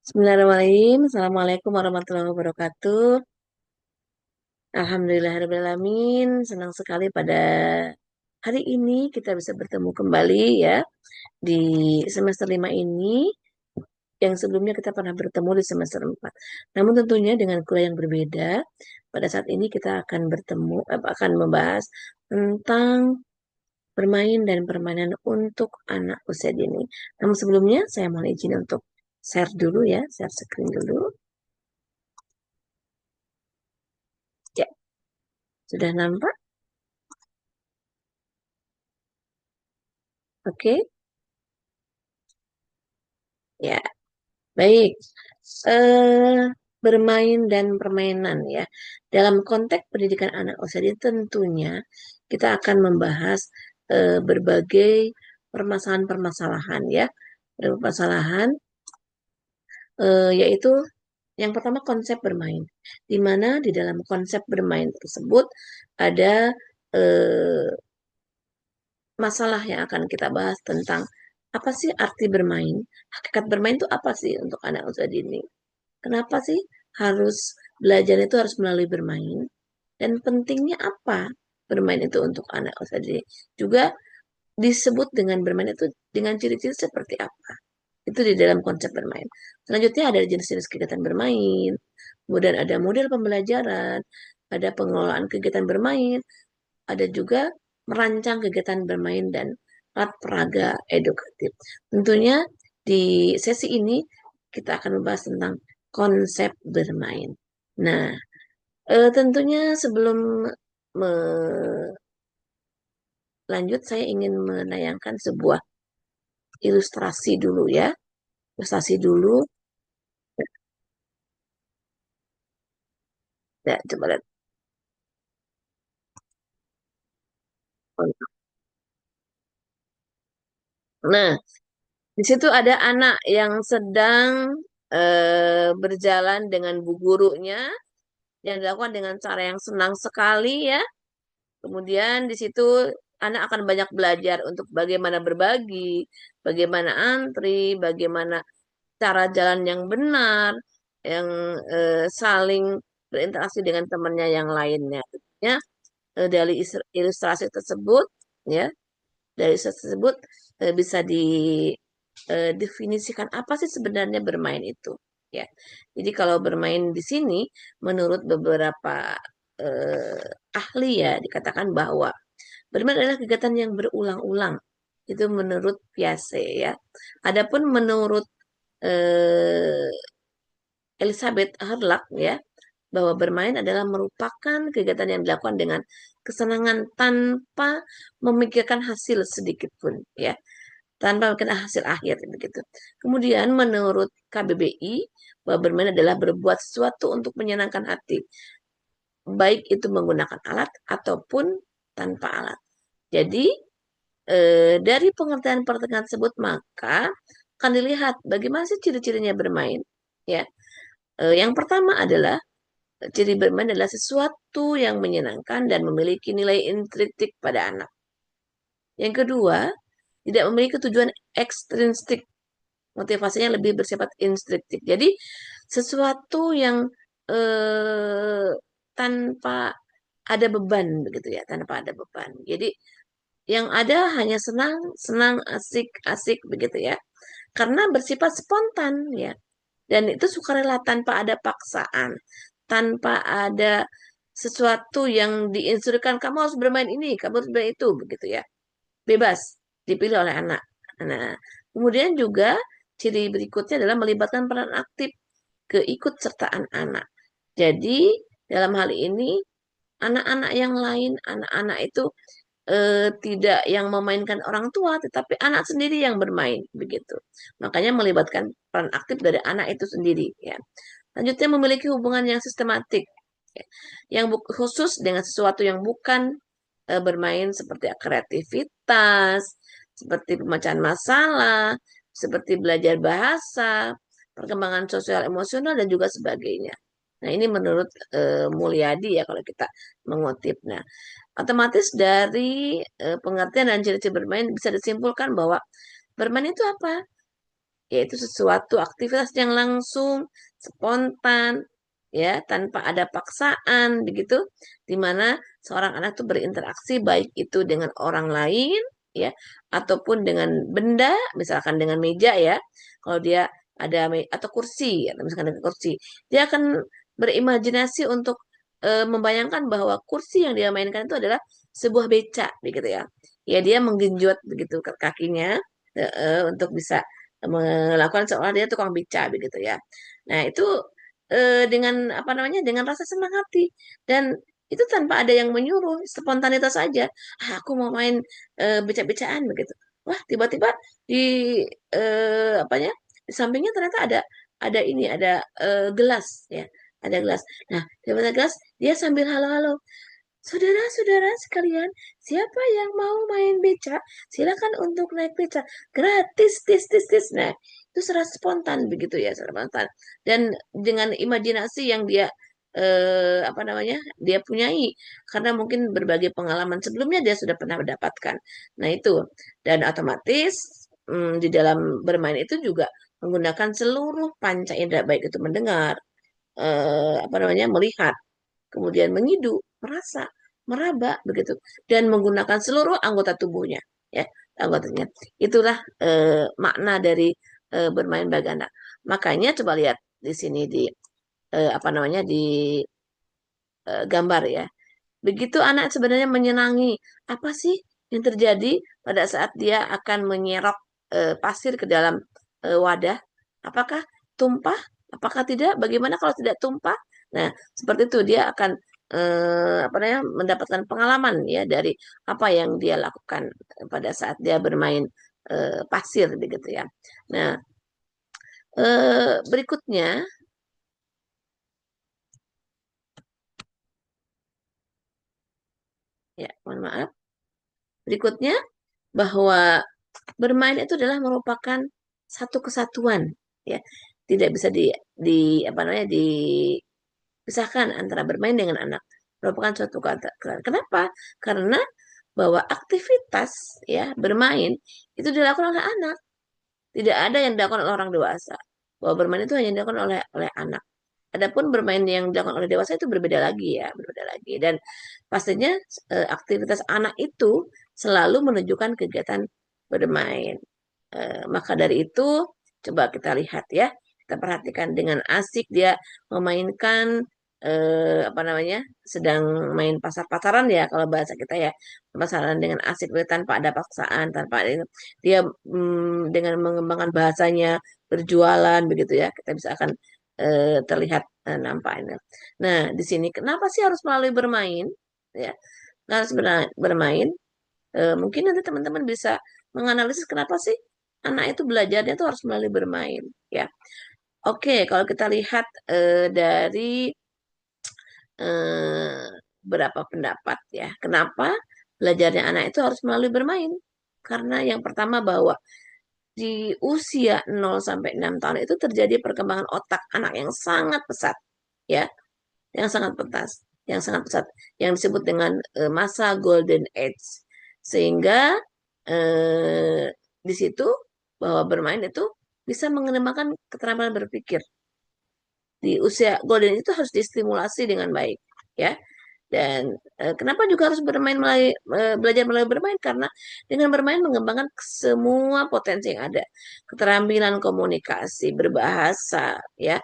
Bismillahirrahmanirrahim. Assalamualaikum warahmatullahi wabarakatuh. Alhamdulillahirrahmanirrahim. Senang sekali pada hari ini kita bisa bertemu kembali ya di semester 5 ini. Yang sebelumnya kita pernah bertemu di semester 4. Namun tentunya dengan kuliah yang berbeda. Pada saat ini kita akan akan membahas tentang bermain dan permainan untuk anak usia dini. Namun sebelumnya saya mohon izin untuk share dulu ya, share screen dulu. Ya, sudah nampak? Oke, ya, baik. Eh, Bermain dan permainan ya. Dalam konteks pendidikan anak usia dini tentunya kita akan membahas berbagai permasalahan-permasalahan ya. Permasalahan yaitu yang pertama konsep bermain. Di mana di dalam konsep bermain tersebut ada eh, masalah yang akan kita bahas tentang apa sih arti bermain? Hakikat bermain itu apa sih untuk anak usia dini? Kenapa sih harus belajar itu harus melalui bermain? Dan pentingnya apa bermain itu untuk anak usia dini? Juga disebut dengan bermain itu dengan ciri-ciri seperti apa? Itu di dalam konsep bermain. Selanjutnya ada jenis-jenis kegiatan bermain, kemudian ada model pembelajaran, ada pengelolaan kegiatan bermain, ada juga merancang kegiatan bermain dan alat peraga edukatif. Tentunya di sesi ini kita akan membahas tentang konsep bermain. Nah, tentunya sebelum lanjut saya ingin menayangkan sebuah ilustrasi dulu ya. Ilustrasi dulu. Ya, coba lihat. Nah, di situ ada anak yang sedang berjalan dengan bu gurunya yang dilakukan dengan cara yang senang sekali ya. Kemudian di situ anak akan banyak belajar untuk bagaimana berbagi, bagaimana antri, bagaimana cara jalan yang benar, yang saling berinteraksi dengan temannya yang lainnya. Ya, dari ilustrasi tersebut, ya, dari ilustrasi tersebut bisa didefinisikan apa sih sebenarnya bermain itu. Ya, jadi kalau bermain di sini, menurut beberapa ahli ya, dikatakan bahwa bermain adalah kegiatan yang berulang-ulang. Itu menurut Piaget ya. Adapun menurut eh, Elizabeth Harlack ya, bahwa bermain adalah merupakan kegiatan yang dilakukan dengan kesenangan tanpa memikirkan hasil sedikit pun ya, tanpa memikirkan hasil akhir begitu. Kemudian menurut KBBI bahwa bermain adalah berbuat sesuatu untuk menyenangkan hati, baik itu menggunakan alat ataupun tanpa alat. Jadi dari pengertian pertanyaan tersebut maka akan dilihat bagaimana sih ciri-cirinya bermain ya. Yang pertama adalah ciri bermain adalah sesuatu yang menyenangkan dan memiliki nilai intrinsik pada anak. Yang kedua, tidak memiliki tujuan ekstrinsik, motivasinya lebih bersifat instruktif. Jadi sesuatu yang eh, tanpa ada beban begitu ya, tanpa ada beban. Jadi yang ada hanya senang, senang, asik, asik begitu ya. Karena bersifat spontan ya. Dan itu sukarela tanpa ada paksaan, tanpa ada sesuatu yang diinstruksikan kamu harus bermain ini, kamu harus bermain itu begitu ya. Bebas dipilih oleh anak. Nah, kemudian juga ciri berikutnya adalah melibatkan peran aktif keikutsertaan anak. Jadi dalam hal ini anak-anak yang lain, anak-anak itu tidak yang memainkan orang tua, tetapi anak sendiri yang bermain begitu. Makanya melibatkan peran aktif dari anak itu sendiri ya. Selanjutnya memiliki hubungan yang sistematik, ya, yang khusus dengan sesuatu yang bukan bermain seperti kreativitas, seperti pemecahan masalah, seperti belajar bahasa, perkembangan sosial emosional dan juga sebagainya. Nah, ini menurut Mulyadi ya kalau kita mengutip. Nah, otomatis dari pengertian dan ciri-ciri bermain bisa disimpulkan bahwa bermain itu apa? yaitu sesuatu aktivitas yang langsung, spontan, ya, tanpa ada paksaan, begitu, di mana seorang anak itu berinteraksi baik itu dengan orang lain, ya, ataupun dengan benda, misalkan dengan meja, ya, kalau dia ada atau kursi, atau misalkan dengan kursi, dia akan berimajinasi untuk membayangkan bahwa kursi yang dia mainkan itu adalah sebuah beca, begitu ya. Ya dia menggenjot begitu kakinya untuk bisa melakukan seolah dia tukang beca begitu ya. Nah, itu dengan apa namanya? Dengan rasa senang hati dan itu tanpa ada yang menyuruh, spontanitas saja. Ah, aku mau main beca-becaan begitu. Wah, tiba-tiba di apanya? Di sampingnya ternyata ada ini, ada gelas ya. Ada gelas. Nah, tiba-tiba gelas, dia sambil halo-halo. Saudara-saudara sekalian, siapa yang mau main beca? Silakan untuk naik beca. Gratis, tis, tis, tis. Nah, itu secara spontan begitu ya, secara spontan. Dan dengan imajinasi yang dia apa namanya? Dia punyai karena mungkin berbagai pengalaman sebelumnya dia sudah pernah mendapatkan. Nah, itu. Dan otomatis di dalam bermain itu juga menggunakan seluruh panca indera baik itu mendengar, apa namanya? Melihat, kemudian menyidu, merasa, meraba begitu dan menggunakan seluruh anggota tubuhnya ya, anggotanya. Itulah makna dari bermain bagana. Makanya coba lihat di sini di apa namanya di gambar ya. Begitu anak sebenarnya menyenangi, apa sih yang terjadi pada saat dia akan menyerok pasir ke dalam wadah? Apakah tumpah? Apakah tidak? Bagaimana kalau tidak tumpah? Nah, seperti itu dia akan apa namanya mendapatkan pengalaman ya dari apa yang dia lakukan pada saat dia bermain pasir begitu ya. Nah, berikutnya ya, mohon maaf. Berikutnya bahwa bermain itu adalah merupakan satu kesatuan, ya. Tidak bisa di apa namanya dipisahkan antara bermain dengan anak. Merupakan suatu kata. Kenapa? Karena bahwa aktivitas ya bermain itu dilakukan oleh anak. Tidak ada yang dilakukan oleh orang dewasa. Bahwa bermain itu hanya dilakukan oleh anak. Adapun bermain yang dilakukan oleh dewasa itu berbeda lagi ya, berbeda lagi. Dan pastinya aktivitas anak itu selalu menunjukkan kegiatan bermain. Maka dari itu, coba kita lihat ya, kita perhatikan dengan asik dia memainkan apa namanya, sedang main pasar-pasaran ya kalau bahasa kita ya, pasaran dengan asik tanpa ada paksaan, tanpa ada, dia dengan mengembangkan bahasanya berjualan begitu ya, kita bisa akan terlihat nampaknya. Nah, di sini kenapa sih harus melalui bermain? Ya, harus bermain. Mungkin nanti teman-teman bisa menganalisis kenapa sih anak itu belajarnya itu harus melalui bermain. Ya, oke. Kalau kita lihat dari eh, berapa pendapat ya, kenapa belajarnya anak itu harus melalui bermain? Karena yang pertama bahwa di usia 0 sampai 6 tahun itu terjadi perkembangan otak anak yang sangat pesat, ya, yang sangat petas, yang sangat pesat, yang disebut dengan masa golden age. Sehingga eh, di situ bahwa bermain itu bisa mengembangkan keterampilan berpikir. Di usia golden itu harus distimulasi dengan baik, ya. Dan kenapa juga harus belajar melalui bermain? Karena dengan bermain mengembangkan semua potensi yang ada, keterampilan komunikasi, berbahasa, ya.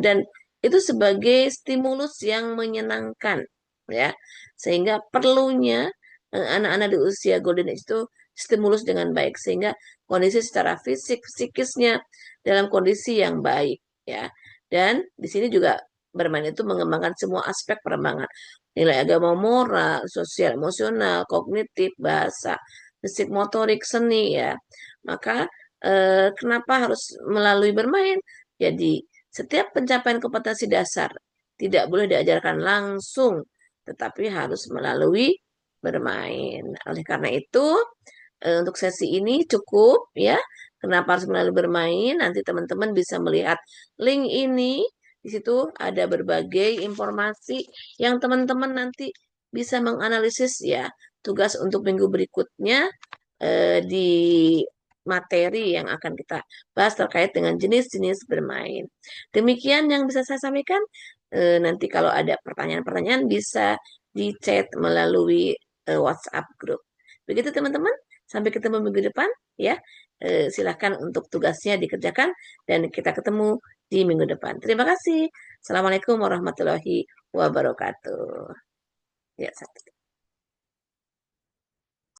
Dan itu sebagai stimulus yang menyenangkan, ya. Sehingga perlunya anak-anak di usia golden age itu stimulus dengan baik sehingga kondisi secara fisik, psikisnya dalam kondisi yang baik, ya. Dan di sini juga bermain itu mengembangkan semua aspek perkembangan nilai agama, moral, sosial, emosional, kognitif, bahasa, fisik, motorik, seni, ya. Maka kenapa harus melalui bermain? Jadi setiap pencapaian kompetensi dasar tidak boleh diajarkan langsung, tetapi harus melalui bermain. Oleh karena itu, untuk sesi ini cukup ya. Kenapa harus melalui bermain? Nanti teman-teman bisa melihat link ini. Di situ ada berbagai informasi yang teman-teman nanti bisa menganalisis ya. Tugas untuk minggu berikutnya di materi yang akan kita bahas terkait dengan jenis-jenis bermain. Demikian yang bisa saya sampaikan. Nanti kalau ada pertanyaan-pertanyaan bisa di chat melalui WhatsApp grup. Begitu teman-teman. Sampai ketemu minggu depan ya. Silahkan untuk tugasnya dikerjakan dan kita ketemu di minggu depan. Terima kasih. Assalamualaikum warahmatullahi wabarakatuh. Ya, satu.